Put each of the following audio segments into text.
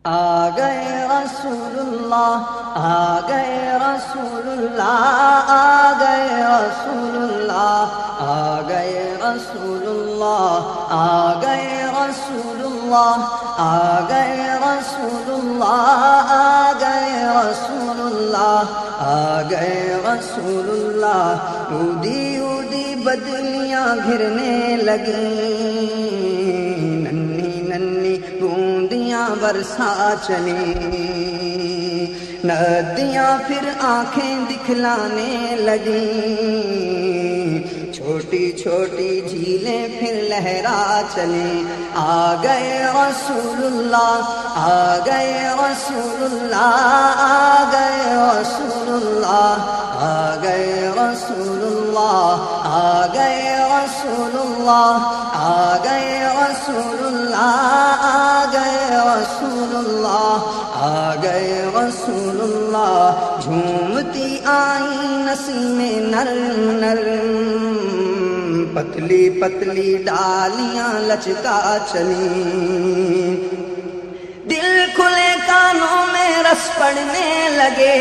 آ گئے رسول اللہ، آ گئے رسول اللہ، آ گئے رسول اللہ، آ گئے رسول اللہ، آ گئے رسول اللہ، آ گئے رسول اللہ، آ گئے رسول اللہ، آ گئے رسول اللہ۔ اودی اودی بدلیاں گھرنے لگیں، ننھی ننھی بوندیاں برسا چلیں، ندیاں پھر آنکھیں دکھلانے لگیں، چھوٹی چھوٹی جھیلیں پھر لہرا چلیں۔ آ گئے رسول اللہ، آ گئے رسول اللہ، آ گئے رسول اللہ، آ گئے رسول اللہ، آ گئے رسول اللہ، آ گئے رسول اللہ، آ گئے رسول اللہ، آ گئے رسول اللہ۔ جھومتی آئیں نسیمیں نرم نرم، پتلی پتلی ڈالیاں لچکا چلیں، دل کھلے کانوں میں رس پڑنے لگے،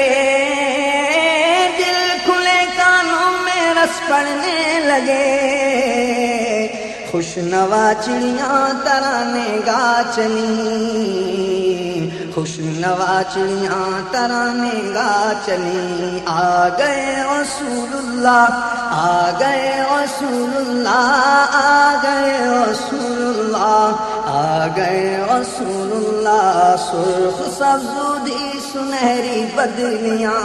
دل کھلے کانوں میں رس پڑنے لگے، خوش نوا چڑیاں ترانے گا چلیں، خوش نوا چڑیاں ترانے گا چلیں۔ آ گئے رسول اللہ، آ گئے رسول اللہ، آ گئے رسول اللہ، آ گئے رسول اللہ۔ سرخ سبزودی سنہری بدلیاں،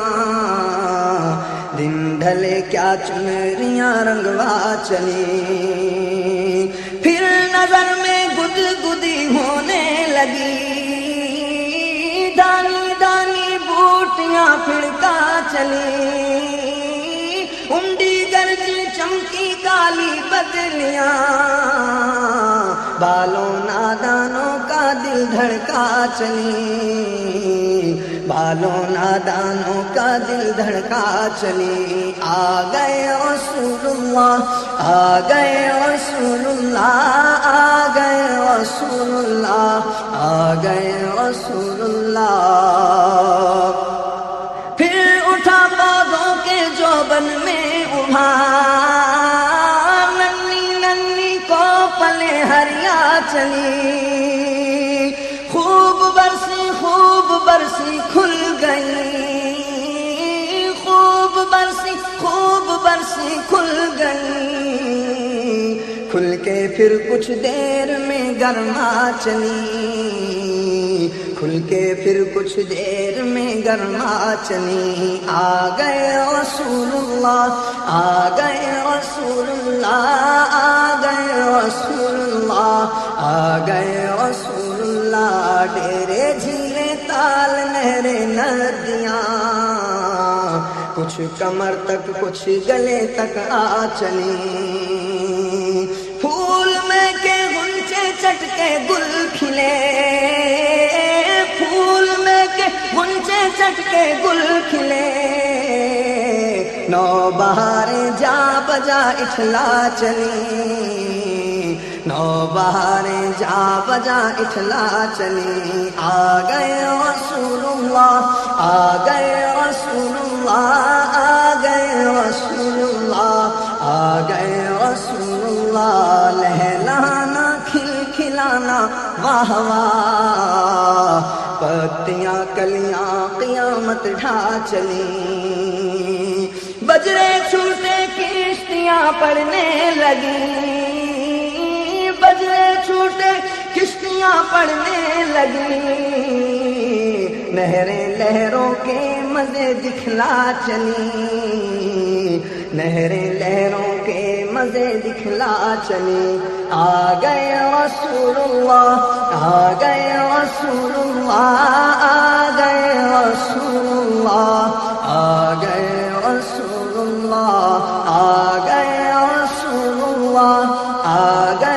دن ڈھلے کیا چنریاں رنگوا چلیں، پھر نظر میں گدگدی ہونے لگی، دانی دانی بوٹیاں پھڑکا چلیں، انڈی گرجی چمکی کالی بدلیاں، بالوں نادانوں کا دل دھڑکا چلیں، بالوں نادانوں کا دل دھڑکا چلیں۔ آ گئے رسول اللہ، آ گئے رسول اللہ، آ گئے رسول اللہ، آ گئے رسول اللہ۔ پھر اٹھا پودوں کے جوبن میں ابھار، ننھی ننھی کو پلے ہریا چلی، خوب برسی کھل گئی، خوب برسی کھل گئی، کھل کے پھر کچھ دیر میں گرما چلی، کھل کے پھر کچھ دیر میں گرما چلی۔ آ گئے رسول اللہ، آ گئے رسول اللہ، آ گئے رسول اللہ، آ گئے رسول اللہ۔ ڈیرے جھیلیں تال نہریں ندیاں، کچھ کمر تک کچھ گلے تک آ چلیں، پھول میں کے غنچے چٹ کے گل کھلے، پھول میں کے غنچے چٹ کے گل کھلے، نو بہاریں جا بجا اٹھلا چلیں، نو بہاریں جا بجا اٹھلا چلیں۔ آ گئے رسول اللہ، آ گئے رسول اللہ، آ گئے رسول اللہ، آ گئے رسول اللہ۔ لہلانا کھل کھلانا واہ واہ، پتیاں کلیاں قیامت ڈھا چلیں، بجرے چھوٹے کشتیاں پڑنے لگیں، بجرے چھوٹے کشتیاں پڑنے لگیں، نہریں لہروں کے مزے دکھلا چلیں، نہریں لہروں کے مزے دکھلا چلیں۔ آ گئے رسول اللہ، آ گئے رسول اللہ، آ گئے رسول اللہ، آ گئے رسول اللہ، آ گئے رسول اللہ، آ گئے